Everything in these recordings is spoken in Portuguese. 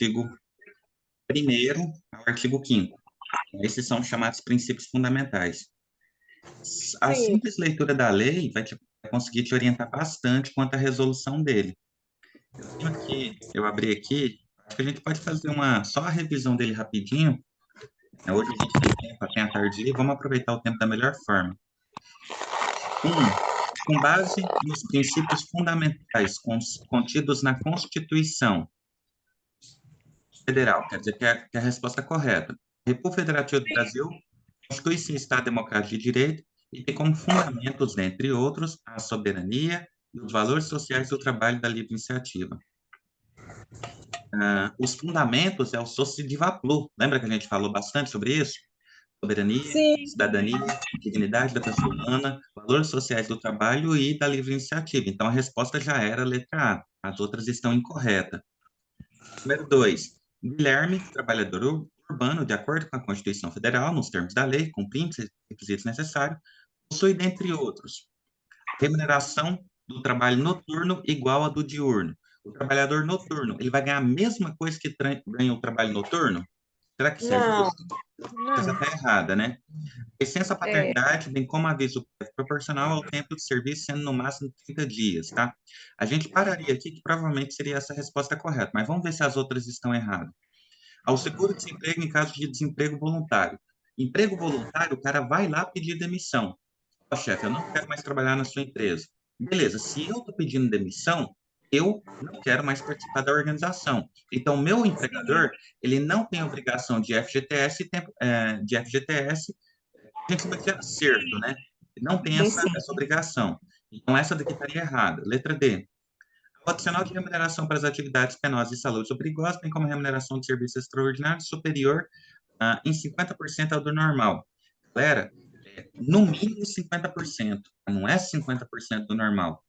artigo 1º ao artigo 5º. Esses são chamados princípios fundamentais. A Sim, simples leitura da lei vai conseguir te orientar bastante quanto à resolução dele. Eu abri aqui, acho que a gente pode fazer só a revisão dele rapidinho. Hoje a gente tem tempo até a tarde livre, vamos aproveitar o tempo da melhor forma. Com base nos princípios fundamentais contidos na Constituição Federal, quer dizer que a resposta é correta. A República Federativa do Brasil constitui-se em Estado democrático de direito e tem como fundamentos, dentre outros, a soberania e os valores sociais do trabalho e da livre iniciativa. Os fundamentos é o Sociedivaplu. Lembra que a gente falou bastante sobre isso? Soberania, sim. cidadania, dignidade da pessoa humana, valores sociais do trabalho e da livre iniciativa. Então, a resposta já era a letra A. As outras estão incorretas. Número 2. Guilherme, trabalhador urbano, de acordo com a Constituição Federal, nos termos da lei, cumprindo os requisitos necessários, possui, dentre outros, remuneração do trabalho noturno igual à do diurno. O trabalhador noturno, ele vai ganhar a mesma coisa que ganha o trabalho noturno? Será que isso é Não, justo? A coisa não. está errada, né? Licença É, paternidade, bem como aviso prévio proporcional ao tempo de serviço, sendo no máximo 30 dias, tá? A gente pararia aqui, que provavelmente seria essa a resposta correta, mas vamos ver se as outras estão erradas. Ao seguro-desemprego em caso de desemprego voluntário. Emprego voluntário, o cara vai lá pedir demissão. Ó, chefe, eu não quero mais trabalhar na sua empresa. Beleza, se eu estou pedindo demissão, eu não quero mais participar da organização. Então, meu empregador, ele não tem obrigação de FGTS, a gente chama de acerto, né? Não tem sim, essa sim. obrigação. Então, essa daqui estaria errada. Letra D. O adicional de remuneração para as atividades penosas e saúde ou perigosas, bem como remuneração de serviços extraordinários superior em 50% ao do normal. Galera, no mínimo 50%, não é 50% do normal.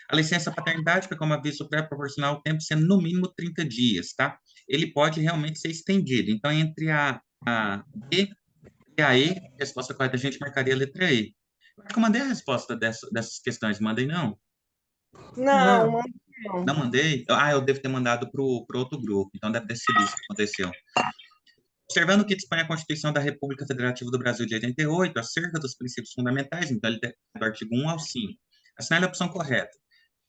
A licença paternidade, como aviso pré-proporcional ao tempo, sendo no mínimo 30 dias, tá? Ele pode realmente ser estendido. Então, entre a B e a E, a resposta correta, a gente marcaria a letra E. Eu acho que eu mandei a resposta dessas questões, mandei não? Não, Não. Não não. mandei? Eu devo ter mandado para o outro grupo, então deve ter sido isso que aconteceu. Observando o que dispõe a Constituição da República Federativa do Brasil de 88, acerca dos princípios fundamentais, então ele tem do artigo 1 ao 5. Assinale a opção correta.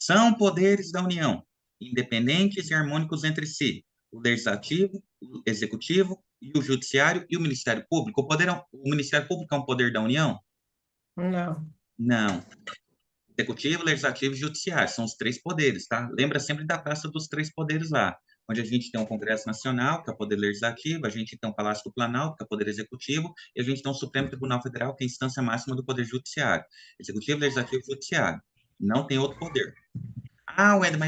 São poderes da União, independentes e harmônicos entre si, o legislativo, o executivo e o judiciário e o Ministério Público. O Ministério Público é um poder da União? Não. Não. Executivo, legislativo e judiciário, são os três poderes, tá? Lembra sempre da Praça dos Três Poderes lá, onde a gente tem o Congresso Nacional, que é o poder legislativo, a gente tem o Palácio do Planalto, que é o poder executivo, e a gente tem o Supremo Tribunal Federal, que é a instância máxima do poder judiciário. Executivo, legislativo e judiciário. Não tem outro poder. Wender,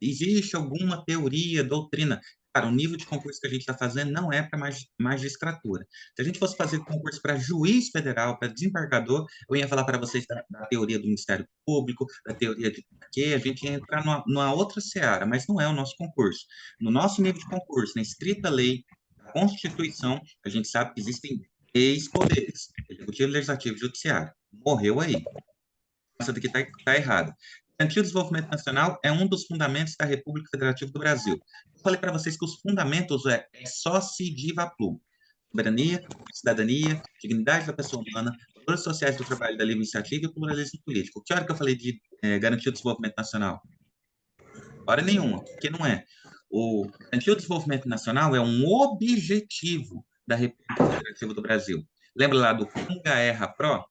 existe alguma teoria, doutrina? Cara, o nível de concurso que a gente está fazendo não é para magistratura. Se a gente fosse fazer concurso para juiz federal, para desembargador, eu ia falar para vocês da teoria do Ministério Público, da teoria de quê, a gente ia entrar numa outra seara, mas não é o nosso concurso. No nosso nível de concurso, na estrita lei da Constituição, a gente sabe que existem três poderes: executivo, legislativo e judiciário. Morreu aí. Essa daqui está errada. Garantir o desenvolvimento nacional é um dos fundamentos da República Federativa do Brasil. Eu falei para vocês que os fundamentos é só se divaplu. Soberania, cidadania, dignidade da pessoa humana, valores sociais do trabalho da livre iniciativa e pluralismo político. Que hora que eu falei de garantir o desenvolvimento nacional? Hora nenhuma, porque não é. O garantir o desenvolvimento nacional é um objetivo da República Federativa do Brasil. Lembra lá do Conga Erra Pro?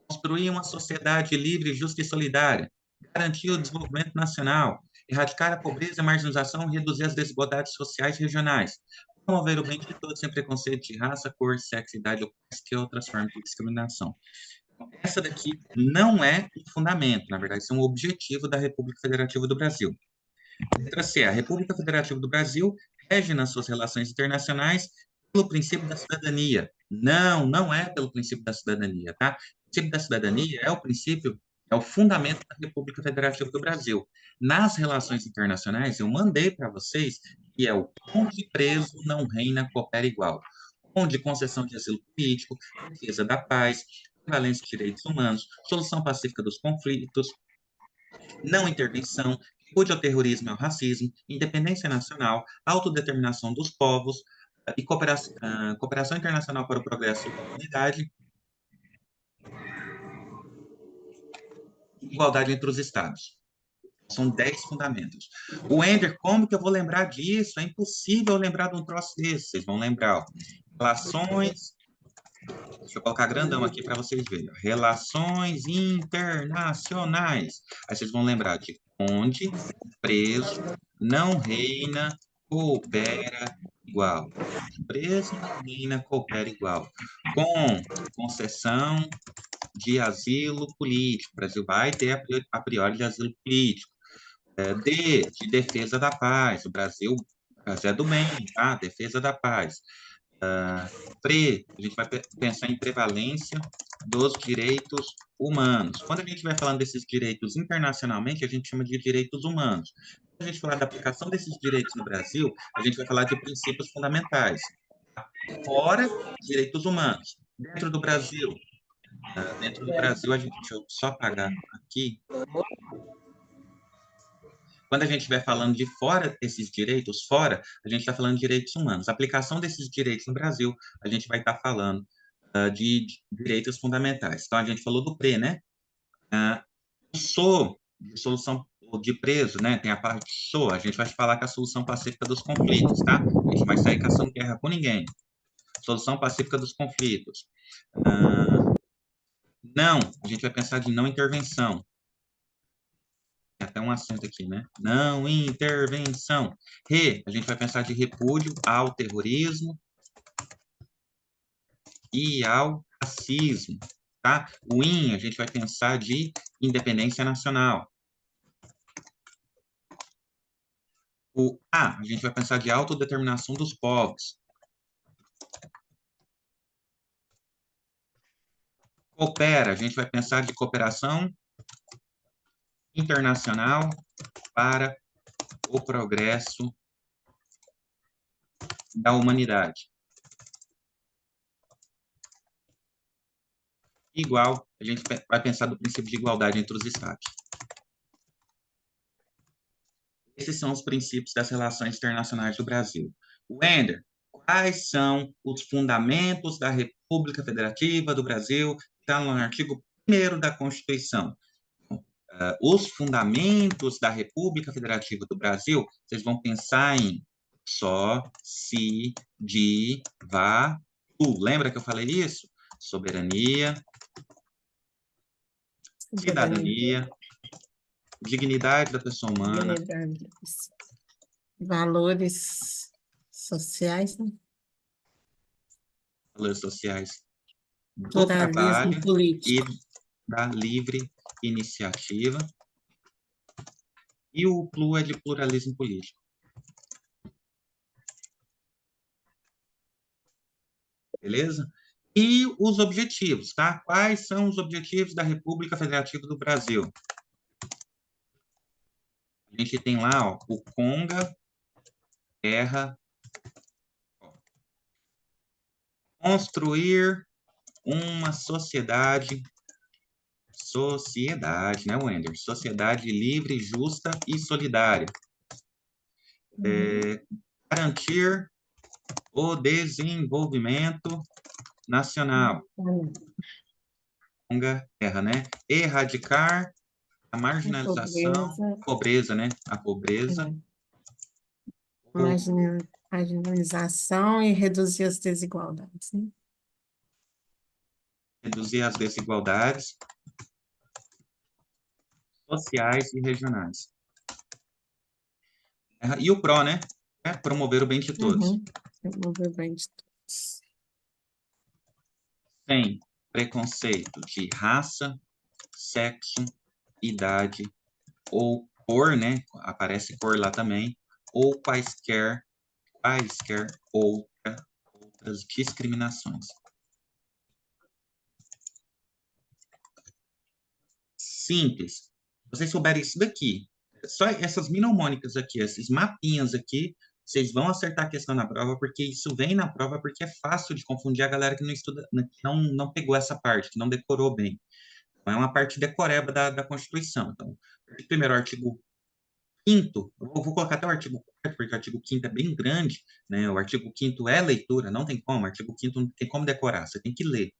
Construir uma sociedade livre, justa e solidária, garantir o desenvolvimento nacional, erradicar a pobreza e a marginalização, reduzir as desigualdades sociais e regionais, promover o bem de todos sem preconceito de raça, cor, sexo, idade ou quaisquer outras formas de discriminação. Essa daqui não é um fundamento, na verdade, isso é um objetivo da República Federativa do Brasil. Letra C. A República Federativa do Brasil rege nas suas relações internacionais pelo princípio da cidadania. Não, não é pelo princípio da cidadania, tá? O princípio da cidadania é o fundamento da República Federativa do Brasil. Nas relações internacionais, eu mandei para vocês que é o onde preso não reina, coopera igual. Onde concessão de asilo político, defesa da paz, prevalência de direitos humanos, solução pacífica dos conflitos, não intervenção, repúdio ao terrorismo e ao racismo, independência nacional, autodeterminação dos povos e cooperação internacional para o progresso da humanidade, e igualdade entre os Estados. São 10 fundamentos. O Ender, como que eu vou lembrar disso? É impossível lembrar de um troço desse. Vocês vão lembrar, ó. Relações. Deixa eu colocar grandão aqui para vocês verem. Relações internacionais. Aí vocês vão lembrar de onde preso não reina, coopera igual. Preso não reina, coopera igual. Com concessão de asilo político. O Brasil vai ter a priori de asilo político. De defesa da paz. O Brasil é do bem, tá? Defesa da paz. A gente vai pensar em prevalência dos direitos humanos. Quando a gente vai falando desses direitos internacionalmente, a gente chama de direitos humanos. Quando a gente falar da aplicação desses direitos no Brasil, a gente vai falar de princípios fundamentais. Fora direitos humanos. Dentro do Brasil, deixa eu só apagar aqui. Quando a gente estiver falando de fora esses direitos, fora, a gente está falando de direitos humanos. A aplicação desses direitos no Brasil, a gente vai estar falando de direitos fundamentais. Então, a gente falou do PRE, né? De solução de preso, né? Tem a parte SO, a gente vai falar que é a solução pacífica dos conflitos, tá? A gente não vai sair caçando guerra com ninguém. Solução pacífica dos conflitos. Não, a gente vai pensar de não intervenção. Tem até um acento aqui, né? Não intervenção. A gente vai pensar de repúdio ao terrorismo e ao racismo, tá? O a gente vai pensar de independência nacional. O a gente vai pensar de autodeterminação dos povos. Coopera, a gente vai pensar de cooperação internacional para o progresso da humanidade. Igual, a gente vai pensar do princípio de igualdade entre os Estados. Esses são os princípios das relações internacionais do Brasil. Wender, quais são os fundamentos da República Federativa do Brasil? Está no artigo 1º da Constituição. Os fundamentos da República Federativa do Brasil, vocês vão pensar em só, se, de, vá, tu. Lembra que eu falei isso? Soberania, cidadania, dignidade da pessoa humana, valores sociais, né? valores sociais do Pluralismo trabalho político. e da livre iniciativa. E o PLU é de pluralismo político. Beleza? E os objetivos, tá? Quais são os objetivos da República Federativa do Brasil? A gente tem lá, ó, o CONGA, terra, construir uma sociedade, né, Wender? Sociedade livre, justa e solidária. Garantir o desenvolvimento nacional. CONGA, terra, né? Erradicar a marginalização, pobreza, né? A pobreza. Marginalização e reduzir as desigualdades, né? Reduzir as desigualdades sociais e regionais. E o PRO, né? É promover o bem de todos. Promover o bem de todos. Sem preconceito de raça, sexo, idade ou cor, né? Aparece cor lá também, ou quaisquer outras discriminações. Simples. Se vocês souberem isso daqui, só essas mnemônicas aqui, esses mapinhas aqui, vocês vão acertar a questão na prova, porque isso vem na prova, porque é fácil de confundir a galera que não estuda, não pegou essa parte, que não decorou bem. Então, é uma parte decoreba da Constituição. Então, primeiro artigo 5º, eu vou colocar até o artigo 4º, porque o artigo 5º é bem grande, né? O artigo 5º é leitura, não tem como, o artigo 5º não tem como decorar, você tem que ler.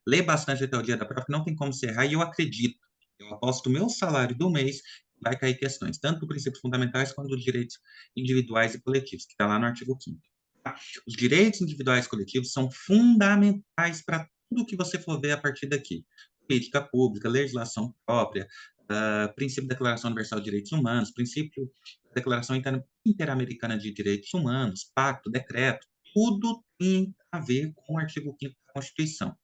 Ler bastante até o dia da prova, não tem como você errar, e eu acredito, eu aposto o meu salário do mês, vai cair questões, tanto dos princípios fundamentais quanto dos direitos individuais e coletivos, que está lá no artigo 5º. Tá? Os direitos individuais e coletivos são fundamentais para tudo que você for ver a partir daqui. Política pública, legislação própria, princípio da Declaração Universal de Direitos Humanos, princípio da Declaração Interamericana de Direitos Humanos, pacto, decreto, tudo tem a ver com o artigo 5º da Constituição.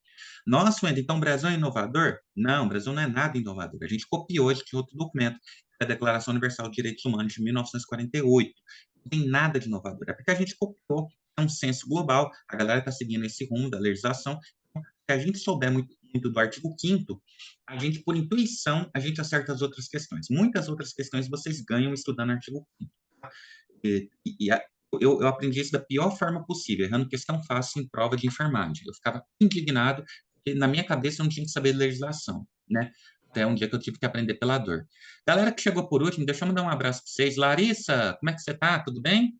Nossa, Wendel, então o Brasil é inovador? Não, o Brasil não é nada inovador. A gente copiou de outro documento, a Declaração Universal de Direitos Humanos de 1948. Não tem nada de inovador. É porque a gente copiou, é um senso global, a galera está seguindo esse rumo da legislação. Se a gente souber muito do artigo 5º, a gente, por intuição, a gente acerta as outras questões. Muitas outras questões vocês ganham estudando o artigo 5º. Eu aprendi isso da pior forma possível, errando questão fácil em prova de enfermagem. Eu ficava indignado, porque na minha cabeça eu não tinha que saber legislação, né? Até um dia que eu tive que aprender pela dor. Galera que chegou por último, deixa eu mandar um abraço para vocês. Larissa, como é que você tá? Tudo bem?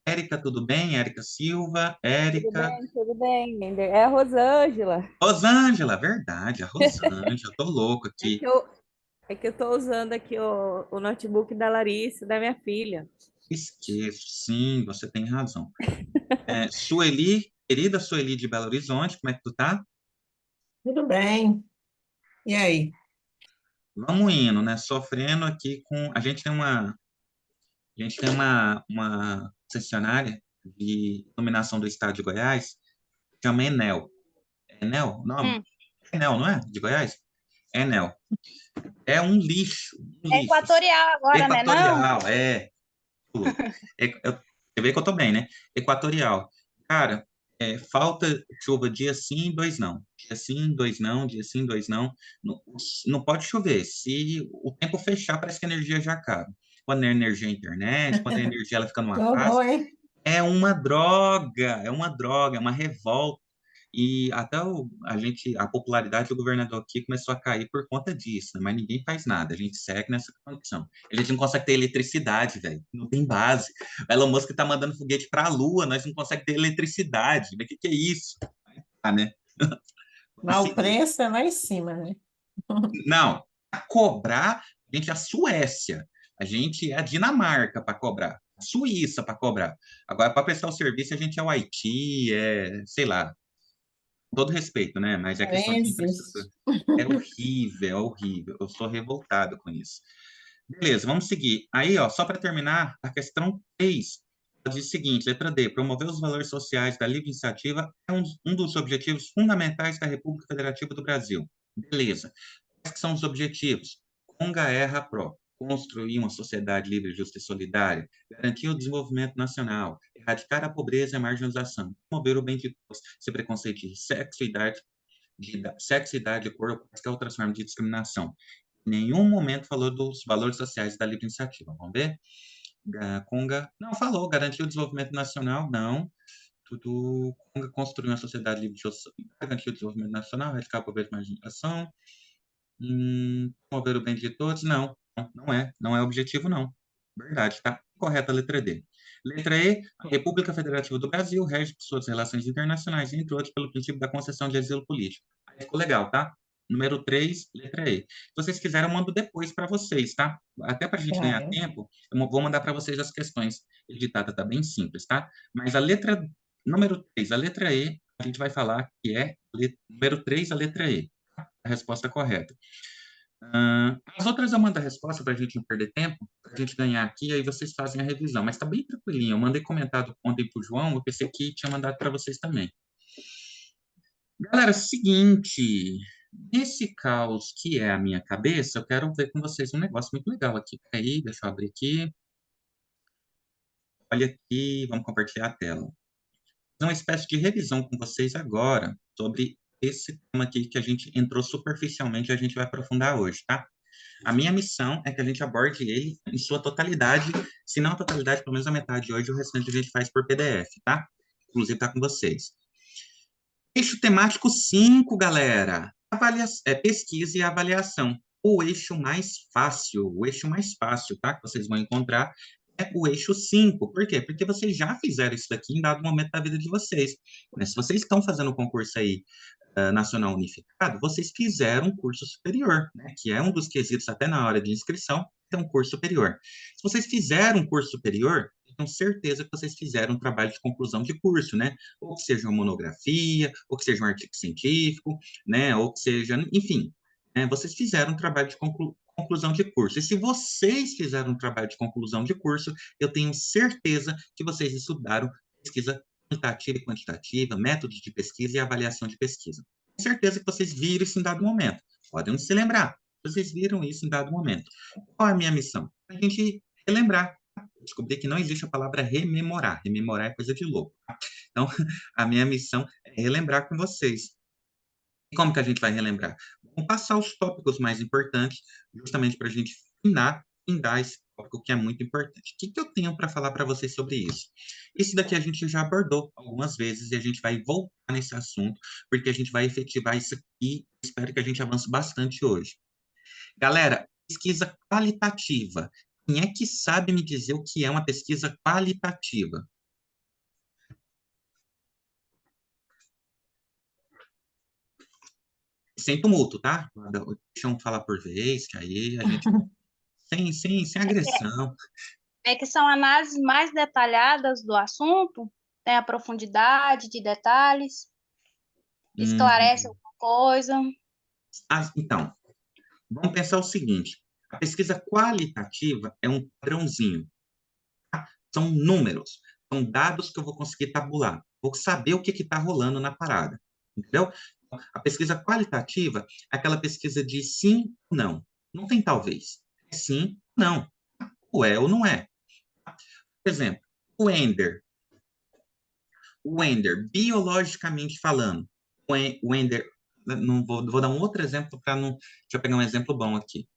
Érica, tudo bem? Érica Silva, Tudo Érica. bem, tudo bem, Ender. É a Rosângela. Rosângela, verdade, a Rosângela. Tô louco É aqui. que eu, é que eu tô usando aqui o notebook da Larissa, da minha filha. Esqueço, sim, você tem razão. Sueli, querida Sueli de Belo Horizonte, como é que tu tá? Tudo bem. E aí? Vamos indo, né? Sofrendo aqui com. A gente tem uma concessionária de iluminação do estado de Goiás, chama Enel. Enel, o nome? Hum. Enel, não é? De Goiás? Enel. É um lixo, um É lixo. equatorial agora, né? Não? Equatorial, é. Louco. Você vê que eu tô bem, né? Equatorial. Cara, falta chuva dia sim, dois não. Dia sim, dois não, dia sim, dois não. Não, não pode chover. Se o tempo fechar, parece que a energia já acaba. Quando é energia é internet, quando é energia ela fica Que numa fase. horror, hein? É uma droga, é uma revolta. E até a popularidade do governador aqui começou a cair por conta disso, né? Mas ninguém faz nada, a gente segue nessa condição. A gente não consegue ter eletricidade, velho, não tem base. O Elon Musk tá mandando foguete para a Lua, nós não conseguimos ter eletricidade. Mas o que é isso? Ah, né? Mas Vamos o seguir. preço é lá em cima, né? Não, a cobrar, a gente é a Suécia, a gente é a Dinamarca para cobrar, a Suíça para cobrar. Agora, para prestar o serviço, a gente é o Haiti, sei lá, com todo respeito, né? Mas é questão Nem de infraestrutura. existe. É horrível, é horrível. Eu sou revoltado com isso. Beleza, vamos seguir. Aí, ó, só para terminar, a questão 3 diz o seguinte, letra D, promover os valores sociais da livre iniciativa é um dos objetivos fundamentais da República Federativa do Brasil. Beleza. Quais que são os objetivos? Conga erra pro. Construir uma sociedade livre, justa e solidária, garantir o desenvolvimento nacional, erradicar a pobreza e a marginalização, promover o bem de todos, sem preconceito de sexo, idade, cor ou quaisquer outras formas de discriminação. Em nenhum momento falou dos valores sociais da livre iniciativa. Vamos ver? Conga, não falou, garantir o desenvolvimento nacional, não. Tudo, Conga construir uma sociedade livre, garantir o desenvolvimento nacional, erradicar a pobreza e marginalização, promover o bem de todos, não. Não é objetivo, não. Verdade, tá? Correta a letra D. Letra E, a República Federativa do Brasil rege por suas relações internacionais, entre outros, pelo princípio da concessão de asilo político. Aí ficou legal, tá? Número 3, letra E. Se vocês quiserem, eu mando depois para vocês, tá? Até para a gente Tá, ganhar tempo, eu vou mandar para vocês as questões editadas, tá bem simples, tá? Mas número 3, a letra E, a gente vai falar que é número 3, a letra E. A resposta correta. As outras eu mando a resposta para a gente não perder tempo, para a gente ganhar aqui, aí vocês fazem a revisão. Mas está bem tranquilinho. Eu mandei comentado ontem para o João, eu pensei que tinha mandado para vocês também. Galera, seguinte, nesse caos que é a minha cabeça, eu quero ver com vocês um negócio muito legal aqui. Peraí, deixa eu abrir aqui. Olha aqui, vamos compartilhar a tela. Uma espécie de revisão com vocês agora sobre esse tema aqui que a gente entrou superficialmente e a gente vai aprofundar hoje, tá? A minha missão é que a gente aborde ele em sua totalidade, se não a totalidade, pelo menos a metade hoje, o restante a gente faz por PDF, tá? Inclusive tá com vocês. Eixo temático 5, galera. Pesquisa e avaliação. o eixo mais fácil, tá? Que vocês vão encontrar é o eixo 5. Por quê? Porque vocês já fizeram isso daqui em dado momento da vida de vocês. Né? Se vocês estão fazendo o concurso aí nacional unificado, vocês fizeram um curso superior, né? Que é um dos quesitos até na hora de inscrição, é um curso superior. Se vocês fizeram um curso superior, eu tenho certeza que vocês fizeram um trabalho de conclusão de curso, né? Ou que seja uma monografia, ou que seja um artigo científico, né? Ou que seja, enfim, né? Vocês fizeram um trabalho de conclusão de curso. E se vocês fizeram um trabalho de conclusão de curso, eu tenho certeza que vocês estudaram pesquisa qualitativa e quantitativa, métodos de pesquisa e avaliação de pesquisa. Tenho certeza que vocês viram isso em dado momento. Podem se lembrar. Vocês viram isso em dado momento. Qual é a minha missão? A gente relembrar. Eu descobri que não existe a palavra rememorar. Rememorar é coisa de louco. Tá? Então, a minha missão é relembrar com vocês. E como que a gente vai relembrar? Vamos passar os tópicos mais importantes, justamente para a gente findar esse tópico que é muito importante. O que que eu tenho para falar para vocês sobre isso? Isso daqui a gente já abordou algumas vezes e a gente vai voltar nesse assunto, porque a gente vai efetivar isso aqui. Espero que a gente avance bastante hoje. Galera, pesquisa qualitativa. Quem é que sabe me dizer o que é uma pesquisa qualitativa? Sem tumulto, tá? Deixa eu falar por vez, que aí a gente... Sem agressão. É que são análises mais detalhadas do assunto, tem a profundidade de detalhes, esclarece alguma coisa. Então, vamos pensar o seguinte. A pesquisa qualitativa é um padrãozinho. Tá? São números, são dados que eu vou conseguir tabular. Vou saber o que está rolando na parada. Entendeu? A pesquisa qualitativa é aquela pesquisa de sim ou não. Não tem talvez. É sim, não. Ou é ou não é. Por exemplo, o Ender. O Ender, biologicamente falando, o Ender, não vou dar um outro exemplo para não... Deixa eu pegar um exemplo bom aqui.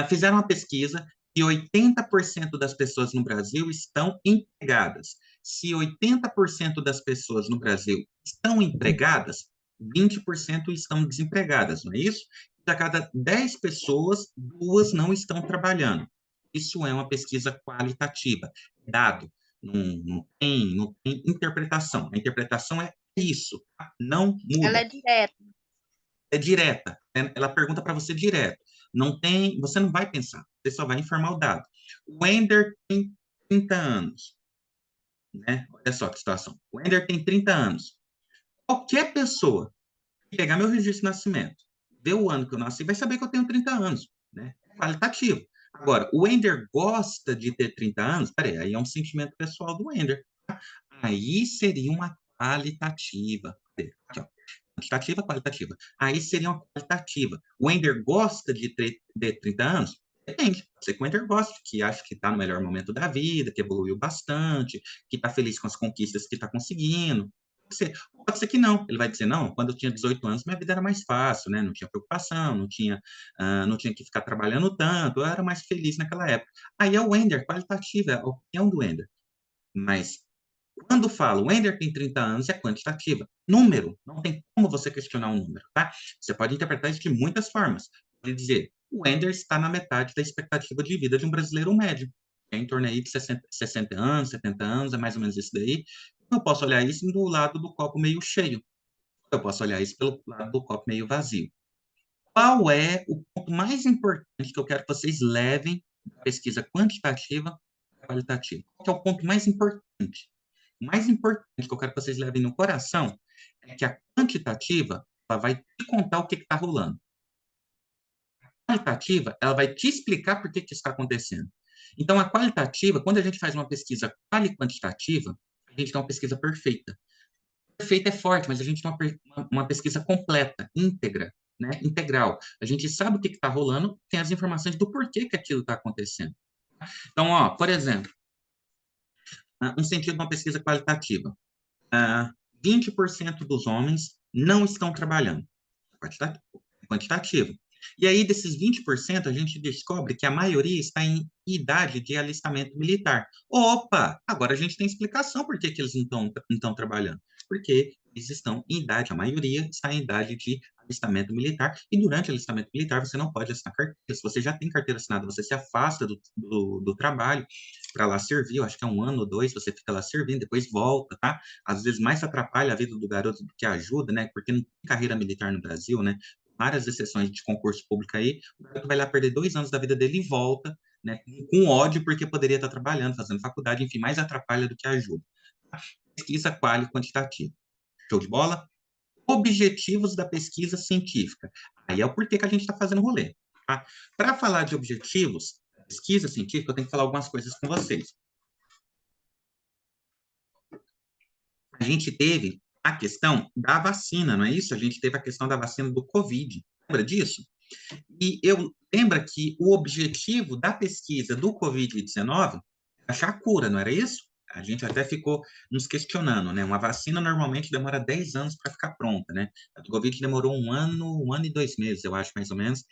Fizeram uma pesquisa e 80% das pessoas no Brasil estão empregadas. Se 80% das pessoas no Brasil estão empregadas, 20% estão desempregadas, não é isso? A cada 10 pessoas, 2 não estão trabalhando. Isso é uma pesquisa qualitativa. Dado, não tem interpretação. A interpretação é isso, tá? Não muda. Ela é direta. É direta. Ela pergunta para você direto. Não tem, você não vai pensar, você só vai informar o dado. O Ender tem 30 anos. Né? Olha só que situação. O Ender tem 30 anos. Qualquer pessoa que pegar meu registro de nascimento, ver o ano que eu nasci, vai saber que eu tenho 30 anos. Né? É qualitativo. Agora, o Ender gosta de ter 30 anos? Peraí, aí é um sentimento pessoal do Ender. Aí seria uma qualitativa. Aqui, ó. Quantitativa, qualitativa. Aí seria uma qualitativa. O Ender gosta de ter 30 anos? Depende. Pode ser que o Ender goste, que acha que está no melhor momento da vida, que evoluiu bastante, que está feliz com as conquistas que está conseguindo. Pode ser que não. Ele vai dizer, não, quando eu tinha 18 anos, minha vida era mais fácil, né? Não tinha preocupação, não tinha que ficar trabalhando tanto, eu era mais feliz naquela época. Aí é o Ender, qualitativo, é a opinião do Ender. Mas quando falo, o Ender tem 30 anos, é quantitativa. Número, não tem como você questionar um número, tá? Você pode interpretar isso de muitas formas. Pode dizer, o Ender está na metade da expectativa de vida de um brasileiro médio. É em torno aí de 60 anos, 70 anos, é mais ou menos isso daí. Eu posso olhar isso do lado do copo meio cheio. Eu posso olhar isso pelo lado do copo meio vazio. Qual é o ponto mais importante que eu quero que vocês levem da pesquisa quantitativa e qualitativa? Qual que é o ponto mais importante? O mais importante que eu quero que vocês levem no coração é que a quantitativa ela vai te contar o que está rolando. A qualitativa ela vai te explicar por que está acontecendo. Então, a qualitativa, quando a gente faz uma pesquisa quali-quantitativa, a gente tem uma pesquisa perfeita. Perfeita é forte, mas a gente tem uma pesquisa completa, íntegra, né? Integral. A gente sabe o que está rolando, tem as informações do porquê que aquilo está acontecendo. Então, ó, por exemplo, um sentido de uma pesquisa qualitativa. 20% dos homens não estão trabalhando. Quantitativo. E aí, desses 20%, a gente descobre que a maioria está em idade de alistamento militar. Opa! Agora a gente tem explicação por que eles não estão trabalhando. Porque eles estão em idade, a maioria está em idade de alistamento militar, e durante o alistamento militar você não pode assinar carteira. Se você já tem carteira assinada, você se afasta do trabalho para lá servir, eu acho que é 1 ano ou 2, você fica lá servindo, depois volta, tá? Às vezes mais atrapalha a vida do garoto do que ajuda, né? Porque não tem carreira militar no Brasil, né? Várias exceções de concurso público aí, o garoto vai lá perder 2 anos da vida dele e volta, né? Com ódio, porque poderia estar trabalhando, fazendo faculdade, enfim, mais atrapalha do que ajuda. Pesquisa quali quantitativa. Show de bola? Objetivos da pesquisa científica. Aí é o porquê que a gente está fazendo rolê. Tá? Para falar de objetivos da pesquisa científica, eu tenho que falar algumas coisas com vocês. A gente teve a questão da vacina, não é isso? A gente teve a questão da vacina do Covid. Lembra disso? E eu lembro que o objetivo da pesquisa do Covid-19 é achar a cura, não era isso? A gente até ficou nos questionando, né? Uma vacina normalmente demora 10 anos para ficar pronta, né? A do Covid demorou 1 ano e 2 meses, eu acho, mais ou menos,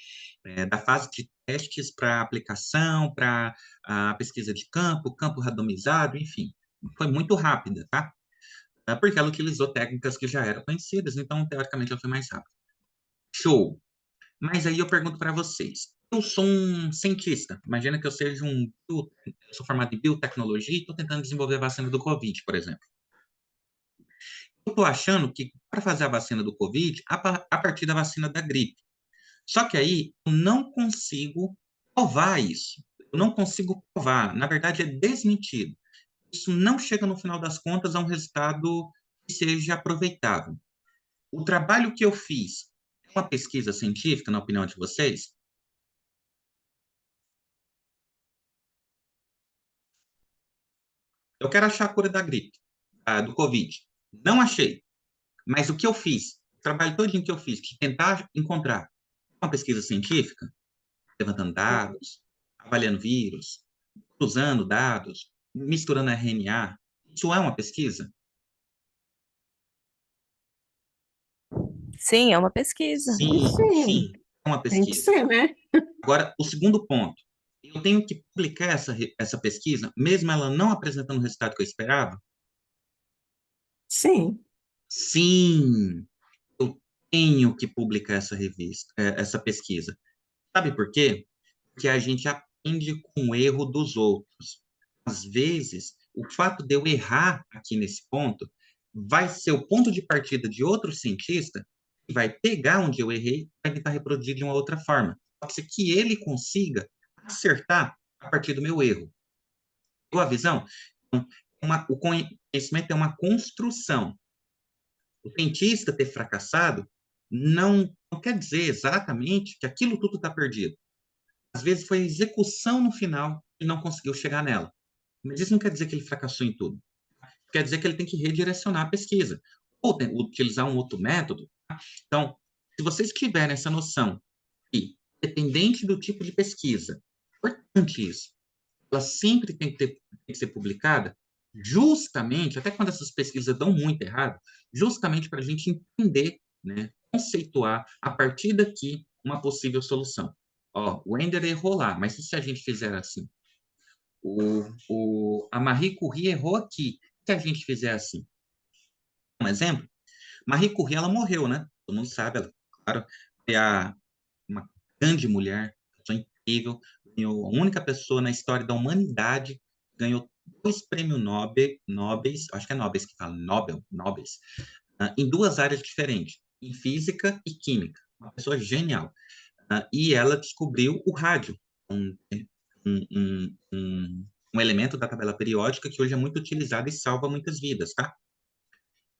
da fase de testes para aplicação, para a pesquisa de campo randomizado, enfim. Foi muito rápida, tá? Porque ela utilizou técnicas que já eram conhecidas, então, teoricamente, ela foi mais rápida. Show! Mas aí eu pergunto para vocês. Eu sou um cientista. Imagina que eu seja eu sou formado em biotecnologia e estou tentando desenvolver a vacina do Covid, por exemplo. Eu estou achando que para fazer a vacina do Covid, a partir da vacina da gripe. Só que aí eu não consigo provar isso. Eu não consigo provar. Na verdade, é desmentido. Isso não chega, no final das contas, a um resultado que seja aproveitável. O trabalho que eu fiz é uma pesquisa científica, na opinião de vocês? Eu quero achar a cura da gripe, do Covid. Não achei. Mas o que eu fiz, o trabalho todo que eu fiz, de tentar encontrar uma pesquisa científica, levantando dados, avaliando vírus, cruzando dados, misturando RNA, isso é uma pesquisa? Sim, é uma pesquisa. Sim, Sim, sim, é uma tem que pesquisa. ser, né? Agora, o segundo ponto, eu tenho que publicar essa pesquisa, mesmo ela não apresentando o resultado que eu esperava? Sim, Sim, eu tenho que publicar essa revista, essa pesquisa. Sabe por quê? Porque a gente aprende com o erro dos outros. Às vezes, o fato de eu errar aqui nesse ponto vai ser o ponto de partida de outro cientista que vai pegar onde eu errei e vai tentar reproduzir de uma outra forma. Pode ser que ele consiga acertar a partir do meu erro. Boa visão? Então, o conhecimento é uma construção. O cientista ter fracassado não quer dizer exatamente que aquilo tudo está perdido. Às vezes foi a execução no final e não conseguiu chegar nela. Mas isso não quer dizer que ele fracassou em tudo. Quer dizer que ele tem que redirecionar a pesquisa. Ou utilizar um outro método. Tá? Então, se vocês tiverem essa noção que, dependente do tipo de pesquisa, é importante isso, ela sempre tem que ser publicada, justamente, até quando essas pesquisas dão muito errado, justamente para a gente entender, né, conceituar a partir daqui uma possível solução. Ó, o Ender errou lá, mas e se a gente fizer assim? A Marie Curie errou aqui. E se a gente fizer assim? Um exemplo? Marie Curie, ela morreu, né? Todo mundo sabe, ela, claro, é uma grande mulher, pessoa incrível, ganhou a única pessoa na história da humanidade que ganhou 2 prêmios Nobel, acho que é Nobel que fala, Nobel, em 2 áreas diferentes, em física e química. Uma pessoa genial. E ela descobriu o rádio, um, um, um, um elemento da tabela periódica que hoje é muito utilizado e salva muitas vidas, tá?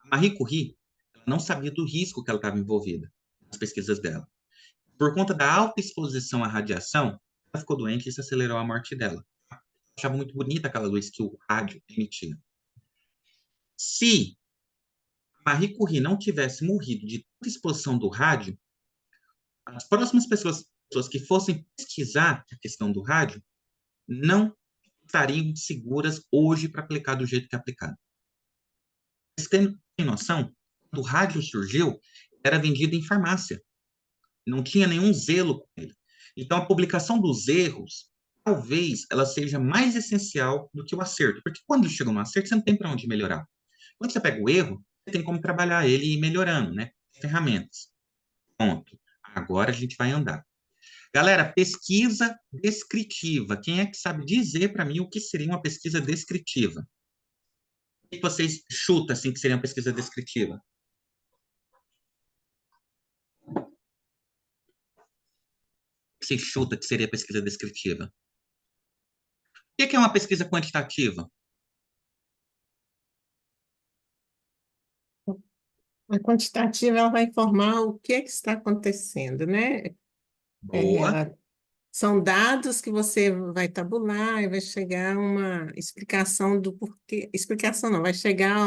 A Marie Curie não sabia do risco que ela estava envolvida nas pesquisas dela. Por conta da alta exposição à radiação, ela ficou doente e isso acelerou a morte dela. Eu achava muito bonita aquela luz que o rádio emitia. Se Marie Curie não tivesse morrido de tanta exposição do rádio, as próximas pessoas que fossem pesquisar a questão do rádio não estariam seguras hoje para aplicar do jeito que é aplicado. Vocês têm noção? Quando o rádio surgiu, era vendido em farmácia. Não tinha nenhum zelo com ele. Então, a publicação dos erros, talvez ela seja mais essencial do que o acerto. Porque quando chega no acerto, você não tem para onde melhorar. Quando você pega o erro, tem como trabalhar ele e ir melhorando, né? Ferramentas. Pronto. Agora a gente vai andar. Galera, pesquisa descritiva. Quem é que sabe dizer para mim o que seria uma pesquisa descritiva? O que vocês chutam assim que seria uma pesquisa descritiva? O que vocês chutam que seria pesquisa descritiva? O que é uma pesquisa quantitativa? A quantitativa, ela vai informar o que é que está acontecendo, né? Boa, São dados que você vai tabular e vai chegar a uma explicação do porquê. Explicação não, vai chegar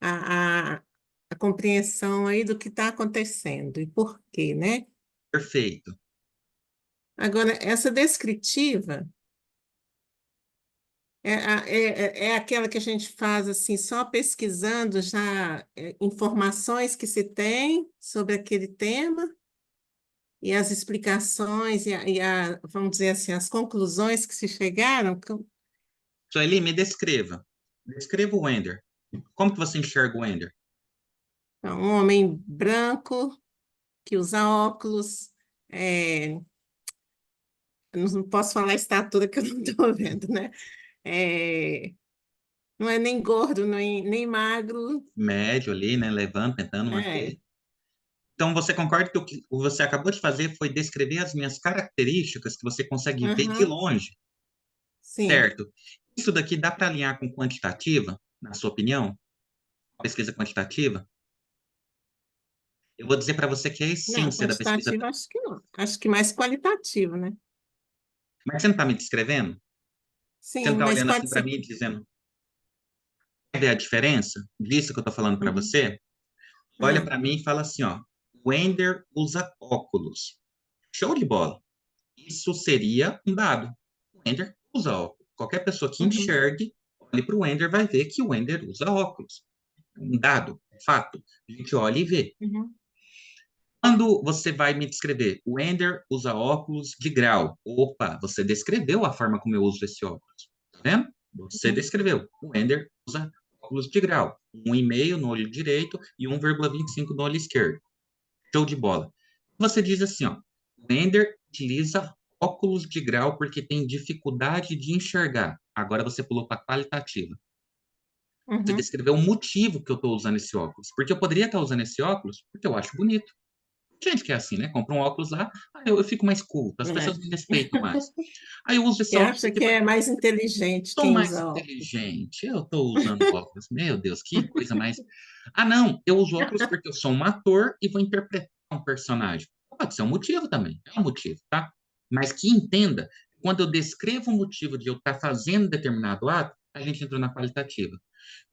a, a, a compreensão aí do que está acontecendo e por quê, né? perfeito. Agora, essa descritiva é aquela que a gente faz assim, só pesquisando já informações que se tem sobre aquele tema e as explicações vamos dizer assim, as conclusões que se chegaram. Sueli, me descreva. Descreva o Wender. Como que você enxerga o Wender? Então, um homem branco que usa óculos, é, eu não posso falar a estatura que eu não estou vendo, né? É, não é nem gordo, nem magro. Médio ali, né? Levando, tentando É, manter. Então, você concorda que o que você acabou de fazer foi descrever as minhas características que você consegue ver de aham, longe, sim. certo? Isso daqui dá para alinhar com quantitativa, na sua opinião? Pesquisa quantitativa? Eu vou dizer para você que é a Não, essência da pesquisa. quantitativo acho que não. Acho que mais qualitativo, né? Mas você não está me descrevendo? Você não Sim, está mas olhando assim pode para ser. mim e dizendo, quer ver a diferença disso que eu estou falando para Uhum. você? Olha Ah, para mim e fala assim, ó, Wender usa óculos. Show de bola. Isso seria um dado. O Wender usa óculos. Qualquer pessoa que uhum, enxergue, olhe para o Wender, vai ver que o Wender usa óculos. Um dado, fato. A gente olha e vê. uhum, Quando você vai me descrever, o Wender usa óculos de grau. Opa, você descreveu a forma como eu uso esse óculos. Tá vendo? Você uhum, descreveu. O Wender usa óculos de grau. 1,5 no olho direito e 1,25 no olho esquerdo. Show de bola. Você diz assim, ó, o Ender utiliza óculos de grau porque tem dificuldade de enxergar. Agora você pulou para qualitativa. Você uhum. descreveu o motivo que eu estou usando esse óculos. Porque eu poderia estar usando esse óculos porque eu acho bonito. Gente que é assim, né? Compra um óculos lá, aí eu fico mais culto, as pessoas É. me respeitam mais. Aí eu uso esse Que óculos acha aqui que porque é mais inteligente sou quem mais usa óculos. inteligente. Eu estou usando óculos. Meu Deus, que coisa mais. Ah, não, eu uso óculos porque eu sou um ator e vou interpretar um personagem. Pode ser um motivo também, é um motivo, tá? Mas que entenda, quando eu descrevo o motivo de eu estar fazendo determinado ato, a gente entrou na qualitativa.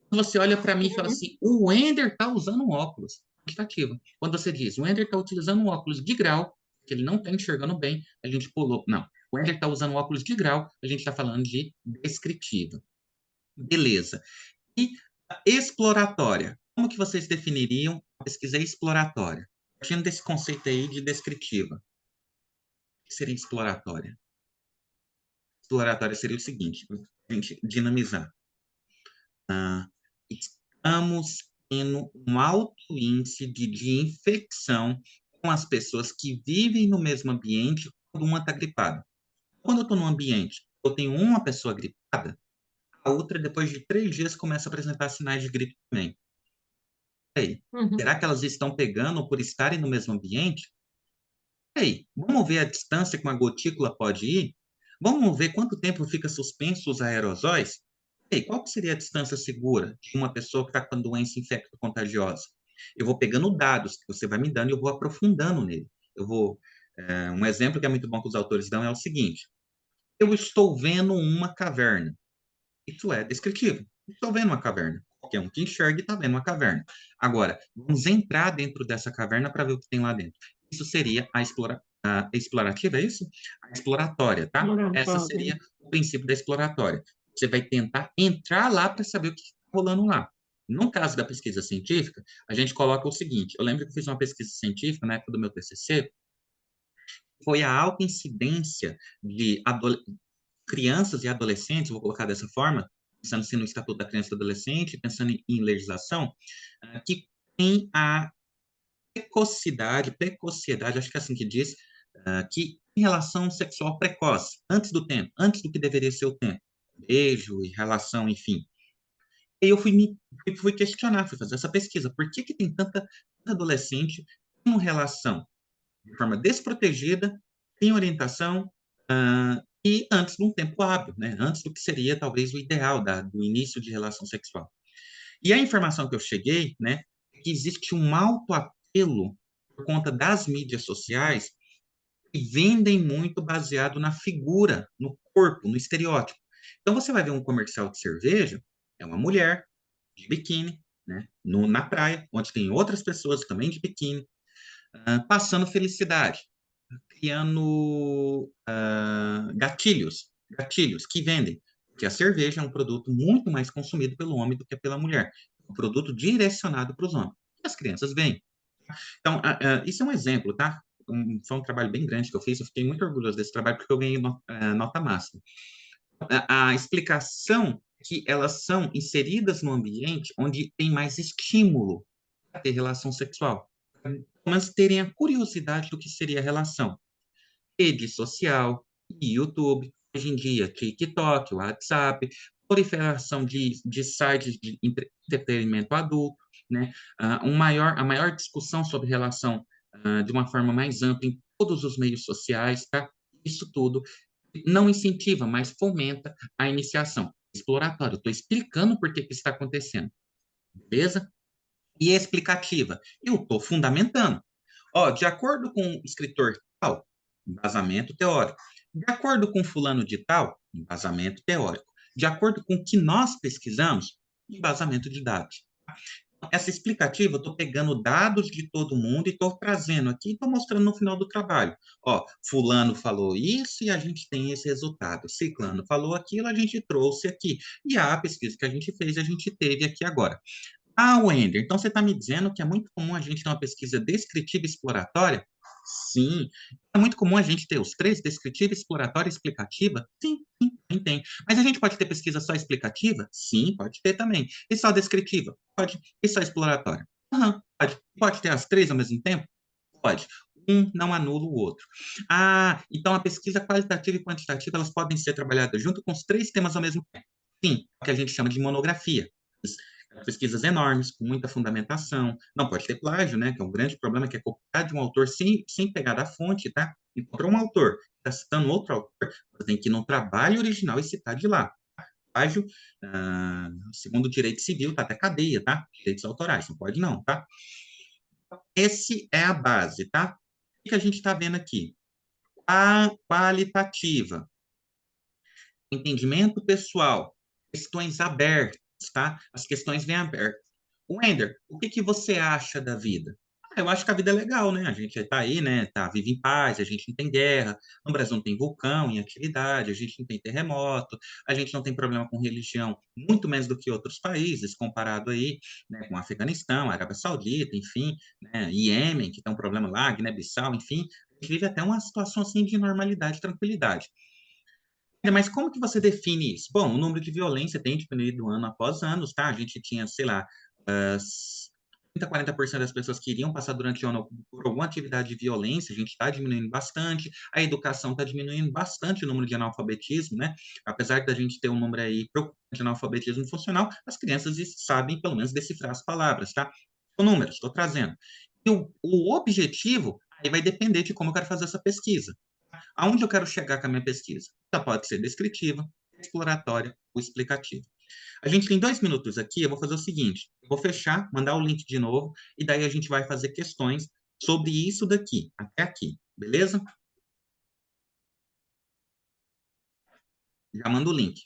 Quando você olha para mim e fala Uhum, assim, o Wender está usando um óculos, quantitativa. Quando você diz, o Wender está utilizando um óculos de grau, que ele não está enxergando bem, a gente pulou. Não, o Wender está usando um óculos de grau, a gente está falando de descritiva. Beleza. E a exploratória. Como que vocês definiriam a pesquisa exploratória? Partindo desse conceito aí de descritiva. O que seria exploratória? Exploratória seria o seguinte, a gente dinamizar. Estamos tendo um alto índice de infecção com as pessoas que vivem no mesmo ambiente quando uma está gripada. Quando eu estou num ambiente, eu tenho uma pessoa gripada, a outra, depois de 3 dias, começa a apresentar sinais de gripe também. Ei, uhum, será que elas estão pegando por estarem no mesmo ambiente? Ei, vamos ver a distância que uma gotícula pode ir? Vamos ver quanto tempo fica suspenso os aerosóis? Ei, qual que seria a distância segura de uma pessoa que está com a doença infecto-contagiosa? Eu vou pegando dados que você vai me dando e eu vou aprofundando nele. Um exemplo que é muito bom que os autores dão é o seguinte: eu estou vendo uma caverna. Isso é descritivo. Estou vendo uma caverna. Qualquer um que enxergue está vendo uma caverna. Agora, vamos entrar dentro dessa caverna para ver o que tem lá dentro. Isso seria a explorativa, é isso? A exploratória, tá? Essa laboratório. seria o princípio da exploratória. Você vai tentar entrar lá para saber o que está rolando lá. No caso da pesquisa científica, a gente coloca o seguinte: eu lembro que eu fiz uma pesquisa científica na época do meu TCC, foi a alta incidência de crianças e adolescentes, vou colocar dessa forma, pensando assim, no Estatuto da Criança e do Adolescente, pensando em legislação, que tem a precocidade, acho que é assim que diz, que em relação sexual precoce, antes do tempo, antes do que deveria ser o tempo, beijo e relação, enfim. E eu fui questionar, fui fazer essa pesquisa. Por que que tem tanta adolescente com relação de forma desprotegida, sem orientação, e antes de um tempo hábil, né? Antes do que seria talvez o ideal do início de relação sexual. E a informação que eu cheguei, né, é que existe um alto apelo por conta das mídias sociais que vendem muito baseado na figura, no corpo, no estereótipo. Então você vai ver um comercial de cerveja, é uma mulher de biquíni, né, na praia, onde tem outras pessoas também de biquíni, passando felicidade, criando gatilhos que vendem, porque a cerveja é um produto muito mais consumido pelo homem do que pela mulher, um produto direcionado para os homens. E as crianças veem. Então, isso é um exemplo, tá? Foi um trabalho bem grande que eu fiz, eu fiquei muito orgulhoso desse trabalho porque eu ganhei nota máxima. A explicação é que elas são inseridas no ambiente onde tem mais estímulo para ter relação sexual, mas terem a curiosidade do que seria a relação. Rede social, YouTube, hoje em dia TikTok, WhatsApp, proliferação de sites de entretenimento adulto, né? A maior discussão sobre relação de uma forma mais ampla em todos os meios sociais, tá? Isso tudo não incentiva, mas fomenta a iniciação exploratória. Estou explicando por que que está acontecendo, beleza? E explicativa. Eu estou fundamentando. Ó, de acordo com o escritor tal, embasamento teórico. De acordo com fulano de tal, embasamento teórico. De acordo com o que nós pesquisamos, embasamento de dados. Essa explicativa, eu estou pegando dados de todo mundo e estou trazendo aqui e estou mostrando no final do trabalho. Ó, fulano falou isso e a gente tem esse resultado. Ciclano falou aquilo, a gente trouxe aqui. E a pesquisa que a gente fez, a gente teve aqui agora. Wender, então você está me dizendo que é muito comum a gente ter uma pesquisa descritiva e exploratória? Sim. É muito comum a gente ter os três, descritiva, exploratória e explicativa? Sim, tem. Mas a gente pode ter pesquisa só explicativa? Sim, pode ter também. E só descritiva? Pode. E só exploratória? Pode. Pode ter as três ao mesmo tempo? Pode. Um não anula o outro. Então a pesquisa qualitativa e quantitativa, elas podem ser trabalhadas junto com os três temas ao mesmo tempo. Sim, o que a gente chama de monografia. Pesquisas enormes, com muita fundamentação. Não pode ter plágio, né? Que é um grande problema, que é copiar de um autor sem pegar da fonte, tá? Encontrou um autor, está citando outro autor, você tem que ir no trabalho original e citar de lá. Plágio, segundo o direito civil, tá até cadeia, tá? Direitos autorais, não pode não, tá? Esse é a base, tá? O que a gente está vendo aqui? A qualitativa. Entendimento pessoal. Questões abertas, tá? As questões vêm abertas. Wender, o que que você acha da vida? Eu acho que a vida é legal, né? A gente está aí, né? Vive em paz, a gente não tem guerra, no Brasil não tem vulcão em atividade, a gente não tem terremoto, a gente não tem problema com religião, muito menos do que outros países, comparado aí, né, com o Afeganistão, Arábia Saudita, enfim, né, Iêmen, que tem um problema lá, Guiné-Bissau, enfim, a gente vive até uma situação assim de normalidade, tranquilidade. Mas como que você define isso? Bom, o número de violência tem diminuído ano após ano, tá? A gente tinha, sei lá, 30%, 40% das pessoas que iriam passar durante o ano por alguma atividade de violência, a gente está diminuindo bastante, a educação está diminuindo bastante o número de analfabetismo, né? Apesar da gente ter um número aí preocupante de analfabetismo funcional, as crianças sabem, pelo menos, decifrar as palavras, tá? São números, estou trazendo. E o objetivo, aí vai depender de como eu quero fazer essa pesquisa. Aonde eu quero chegar com a minha pesquisa? Ela pode ser descritiva, exploratória ou explicativa. A gente tem 2 minutos aqui, eu vou fazer o seguinte, eu vou fechar, mandar o link de novo, e daí a gente vai fazer questões sobre isso daqui, até aqui, beleza? Já manda o link.